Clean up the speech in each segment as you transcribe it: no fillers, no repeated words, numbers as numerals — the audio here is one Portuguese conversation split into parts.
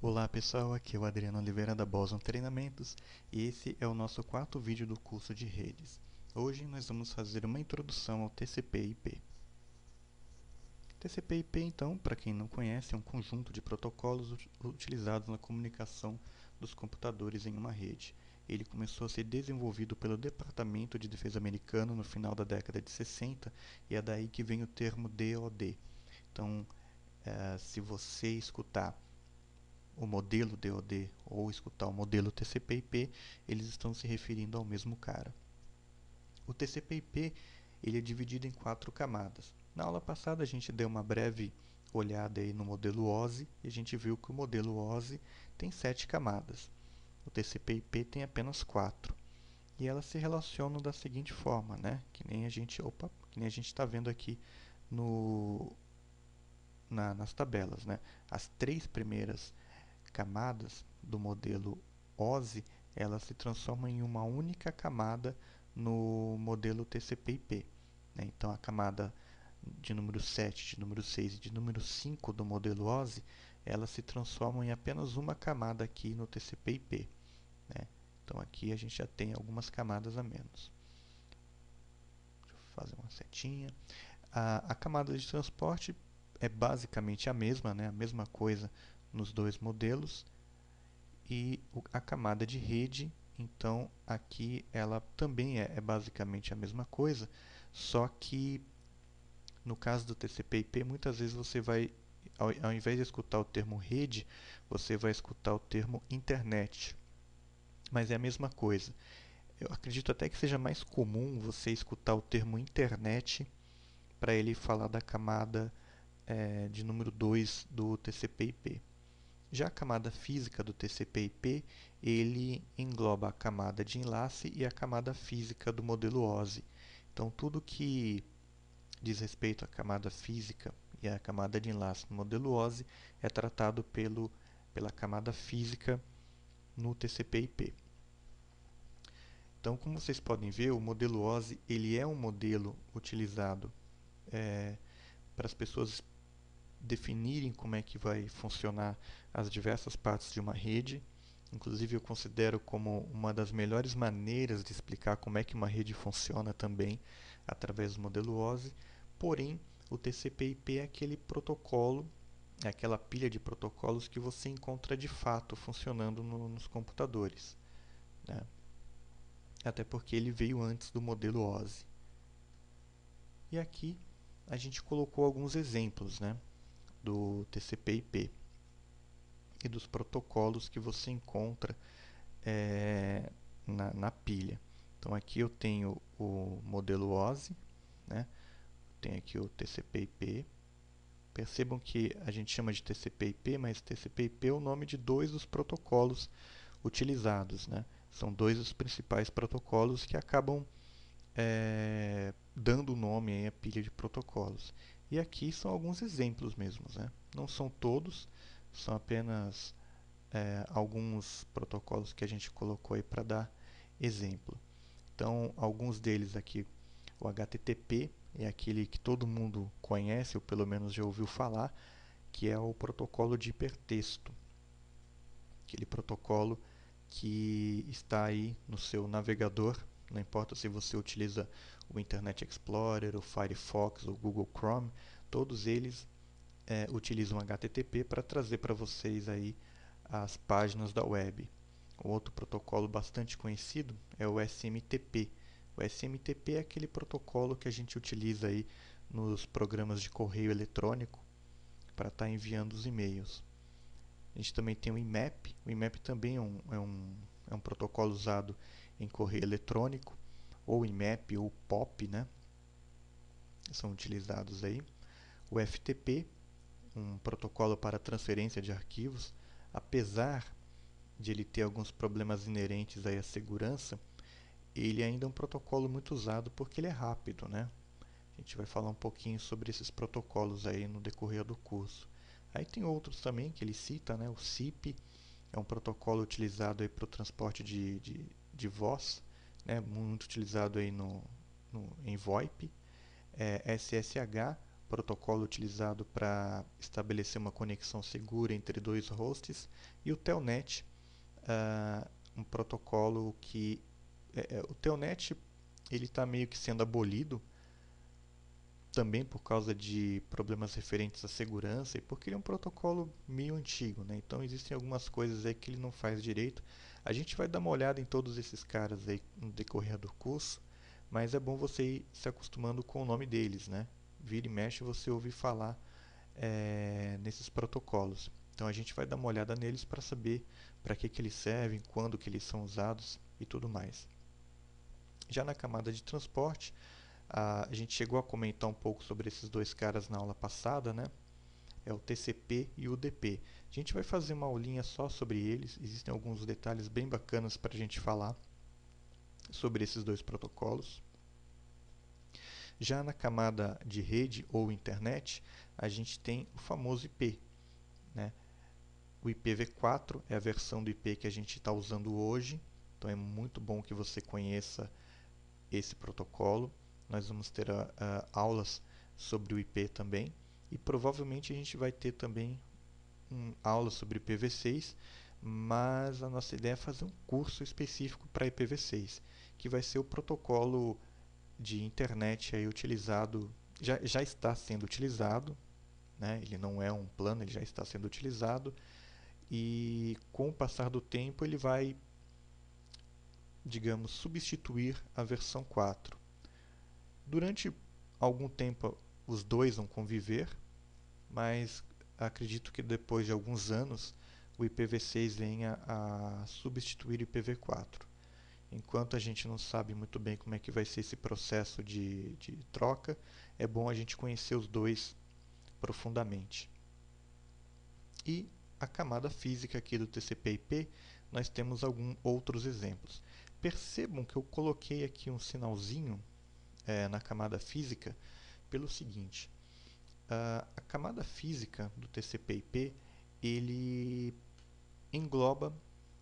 Olá pessoal, aqui é o Adriano Oliveira da Boson Treinamentos e esse é o nosso quarto vídeo do curso de redes. Hoje nós vamos fazer uma introdução ao TCP/IP. TCP/IP, então, para quem não conhece, é um conjunto de protocolos utilizados na comunicação dos computadores em uma rede. Ele começou a ser desenvolvido pelo Departamento de Defesa americano no final da década de 60 e é daí que vem o termo DoD. Então, se você escutar o modelo DoD ou escutar o modelo TCP/IP, eles estão se referindo ao mesmo cara. O TCP/IP ele é dividido em 4 camadas. Na aula passada a gente deu uma breve olhada aí no modelo OSI e a gente viu que o modelo OSI tem 7 camadas. O TCP/IP tem apenas 4. E elas se relacionam da seguinte forma, né? Que nem a gente está vendo aqui nas tabelas, né? As 3 primeiras camadas do modelo OSI, elas se transformam em uma única camada no modelo TCP/IP. Né? Então, a camada de número 7, de número 6 e de número 5 do modelo OSI, elas se transformam em apenas uma camada aqui no TCP/IP. Né? Então, aqui a gente já tem algumas camadas a menos. Deixa eu fazer uma setinha. A camada de transporte é basicamente a mesma, né? A mesma coisa nos dois modelos. E a camada de rede, então aqui ela também é basicamente a mesma coisa, só que no caso do TCP/IP muitas vezes você vai, ao invés de escutar o termo rede, você vai escutar o termo internet, mas é a mesma coisa. Eu acredito até que seja mais comum você escutar o termo internet para ele falar da camada de número 2 do TCP/IP. Já a camada física do TCP/IP, ele engloba a camada de enlace e a camada física do modelo OSI. Então, tudo que diz respeito à camada física e à camada de enlace no modelo OSI é tratado pela camada física no TCP/IP. Então, como vocês podem ver, o modelo OSI ele é um modelo utilizado para as pessoas definirem como é que vai funcionar as diversas partes de uma rede. Inclusive eu considero como uma das melhores maneiras de explicar como é que uma rede funciona também através do modelo OSI. Porém, o TCP/IP é aquele protocolo, é aquela pilha de protocolos que você encontra de fato funcionando nos computadores. Né? Até porque ele veio antes do modelo OSI. E aqui a gente colocou alguns exemplos, né? Do TCP/IP e dos protocolos que você encontra na pilha. Então aqui eu tenho o modelo OSI, né? Tenho aqui o TCP/IP. Percebam que a gente chama de TCP/IP, mas TCP/IP é o nome de dois dos protocolos utilizados, né? São dois dos principais protocolos que acabam dando o nome à pilha de protocolos. E aqui são alguns exemplos mesmos, né? Não são todos, são apenas alguns protocolos que a gente colocou aí para dar exemplo. Então, alguns deles aqui, o HTTP é aquele que todo mundo conhece, ou pelo menos já ouviu falar, que é o protocolo de hipertexto. Aquele protocolo que está aí no seu navegador, não importa se você utiliza o Internet Explorer, o Firefox, ou o Google Chrome, todos eles utilizam HTTP para trazer para vocês aí as páginas da web. Um outro protocolo bastante conhecido é o SMTP. O SMTP é aquele protocolo que a gente utiliza aí nos programas de correio eletrônico para estar enviando os e-mails. A gente também tem o IMAP. O IMAP também é um protocolo usado em correio eletrônico, ou IMAP ou POP, né? São utilizados aí. O FTP, um protocolo para transferência de arquivos, apesar de ele ter alguns problemas inerentes aí à segurança, ele ainda é um protocolo muito usado porque ele é rápido, né? A gente vai falar um pouquinho sobre esses protocolos aí no decorrer do curso. Aí tem outros também que ele cita, né? O SIP é um protocolo utilizado para o transporte de voz, né? Muito utilizado aí em VoIP. SSH, protocolo utilizado para estabelecer uma conexão segura entre dois hosts, e o Telnet, um protocolo que o Telnet ele está meio que sendo abolido também por causa de problemas referentes à segurança e porque ele é um protocolo meio antigo, né? Então existem algumas coisas aí que ele não faz direito. A gente vai dar uma olhada em todos esses caras aí no decorrer do curso, mas é bom você ir se acostumando com o nome deles, né? Vira e mexe você ouvir falar nesses protocolos. Então a gente vai dar uma olhada neles para saber para que eles servem, quando que eles são usados e tudo mais. Já na camada de transporte, a gente chegou a comentar um pouco sobre esses dois caras na aula passada, né? É o TCP e o UDP. A gente vai fazer uma aulinha só sobre eles, existem alguns detalhes bem bacanas para a gente falar sobre esses dois protocolos. Já na camada de rede ou internet, a gente tem o famoso IP, né? O IPv4 é a versão do IP que a gente está usando hoje, então é muito bom que você conheça esse protocolo. Nós vamos ter aulas sobre o IP também, e provavelmente a gente vai ter também aula sobre IPv6, mas a nossa ideia é fazer um curso específico para IPv6, que vai ser o protocolo de internet aí utilizado, já está sendo utilizado, né? Ele não é um plano, ele já está sendo utilizado, e com o passar do tempo ele vai, digamos, substituir a versão 4. Durante algum tempo os dois vão conviver, mas acredito que depois de alguns anos o IPv6 venha a substituir o IPv4. Enquanto a gente não sabe muito bem como é que vai ser esse processo de troca, é bom a gente conhecer os dois profundamente. E a camada física aqui do TCP/IP, nós temos alguns outros exemplos. Percebam que eu coloquei aqui um sinalzinho na camada física pelo seguinte: a camada física do TCP/IP ele engloba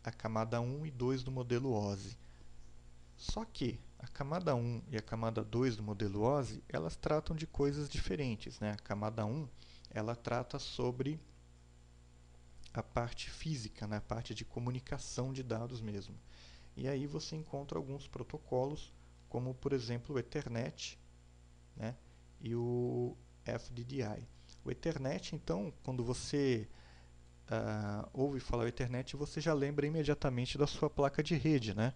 a camada 1 e 2 do modelo OSI. Só que a camada 1 e a camada 2 do modelo OSI, elas tratam de coisas diferentes, né? A camada 1, ela trata sobre a parte física, né? A parte de comunicação de dados mesmo. E aí você encontra alguns protocolos, como por exemplo o Ethernet, né? E o FDDI. O Ethernet, então, quando você ouve falar o Ethernet, você já lembra imediatamente da sua placa de rede, né?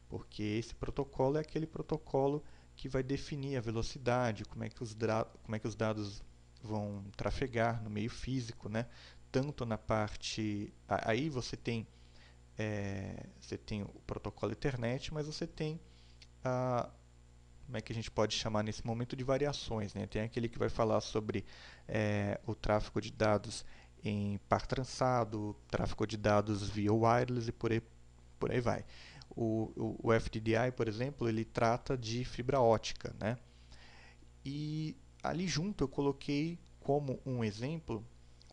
Porque esse protocolo é aquele protocolo que vai definir a velocidade, como é que os dados vão trafegar no meio físico, né? Tanto na parte... Aí você tem o protocolo Ethernet, mas você tem como é que a gente pode chamar nesse momento de variações, né? Tem aquele que vai falar sobre o tráfego de dados em par trançado, tráfego de dados via wireless e por aí vai. O FDDI, por exemplo, ele trata de fibra ótica, né? E ali junto eu coloquei como um exemplo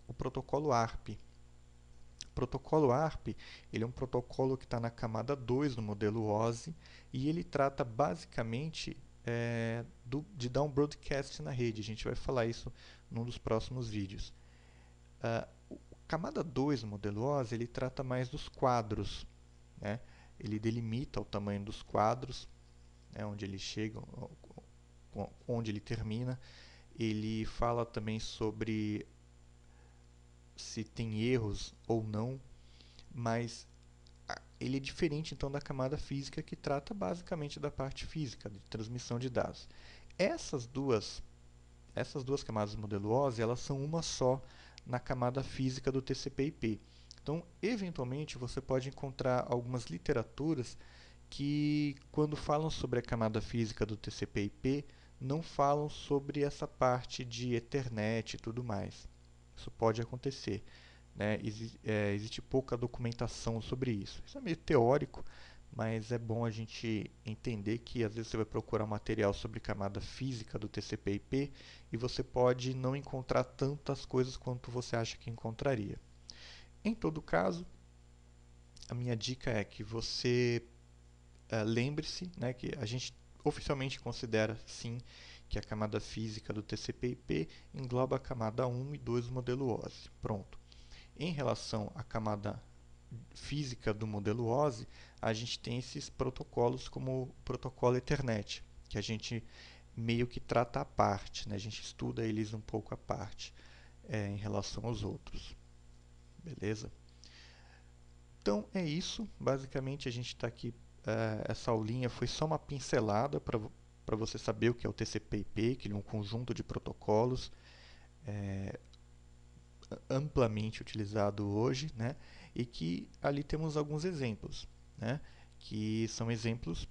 o protocolo ARP. O protocolo ARP ele é um protocolo que está na camada 2 do modelo OSI e ele trata basicamente de dar um broadcast na rede. A gente vai falar isso num dos próximos vídeos. O camada 2 do modelo OSI ele trata mais dos quadros, né? Ele delimita o tamanho dos quadros, né, onde ele chega, onde ele termina. Ele fala também sobre se tem erros ou não, mas ele é diferente então da camada física que trata basicamente da parte física, de transmissão de dados. Essas duas camadas do modelo OSI, elas são uma só na camada física do TCP/IP. Então, eventualmente, você pode encontrar algumas literaturas que, quando falam sobre a camada física do TCP/IP, não falam sobre essa parte de Ethernet e tudo mais. Isso pode acontecer, né? Existe pouca documentação sobre isso. Isso é meio teórico, mas é bom a gente entender que às vezes você vai procurar um material sobre camada física do TCP/IP e você pode não encontrar tantas coisas quanto você acha que encontraria. Em todo caso, a minha dica é que você lembre-se, né, que a gente oficialmente considera sim que a camada física do TCP/IP engloba a camada 1 e 2 do modelo OSI. Pronto. Em relação à camada física do modelo OSI, a gente tem esses protocolos como o protocolo Ethernet, que a gente meio que trata à parte, né? A gente estuda eles um pouco à parte em relação aos outros. Beleza? Então é isso. Basicamente a gente está aqui. Essa aulinha foi só uma pincelada para você saber o que é o TCP/IP, que é um conjunto de protocolos amplamente utilizado hoje, né? E que ali temos alguns exemplos, né? Que são exemplos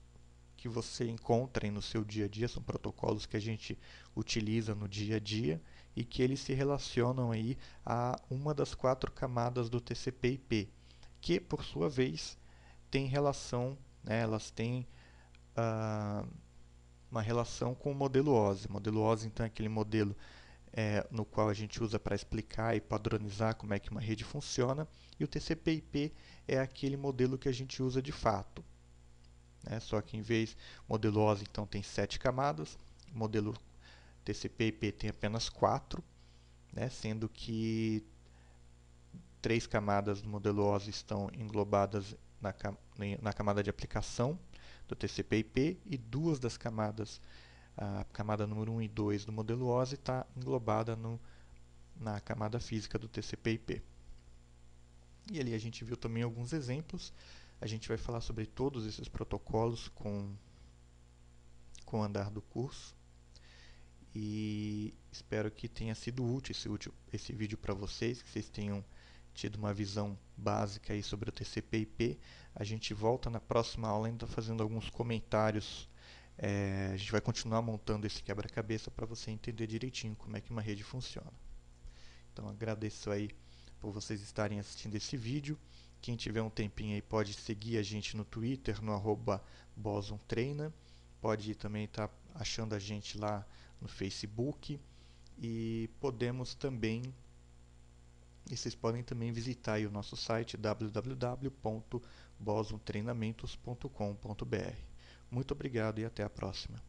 que você encontra no seu dia a dia, são protocolos que a gente utiliza no dia a dia e que eles se relacionam aí a uma das 4 camadas do TCP/IP, que por sua vez tem relação, né, elas têm uma relação com o modelo OSI. O modelo OSI, então, é aquele modelo no qual a gente usa para explicar e padronizar como é que uma rede funciona, e o TCP/IP é aquele modelo que a gente usa de fato. Só que em vez modelo OSI então tem 7 camadas, o modelo TCP/IP tem apenas 4, sendo que 3 camadas do modelo OSI estão englobadas na camada de aplicação do TCP/IP e 2 das camadas, a camada número 1 e 2 do modelo OSI está englobada na camada física do TCP/IP. E ali a gente viu também alguns exemplos. A gente vai falar sobre todos esses protocolos com o andar do curso. E espero que tenha sido útil esse vídeo para vocês, que vocês tenham tido uma visão básica aí sobre o TCP/IP. A gente volta na próxima aula ainda fazendo alguns comentários. A gente vai continuar montando esse quebra-cabeça para você entender direitinho como é que uma rede funciona. Então agradeço aí por vocês estarem assistindo esse vídeo. Quem tiver um tempinho aí pode seguir a gente no Twitter, no @bosontraina. Pode também estar achando a gente lá no Facebook. E vocês podem também visitar aí o nosso site www.bosontreinamentos.com.br. Muito obrigado e até a próxima.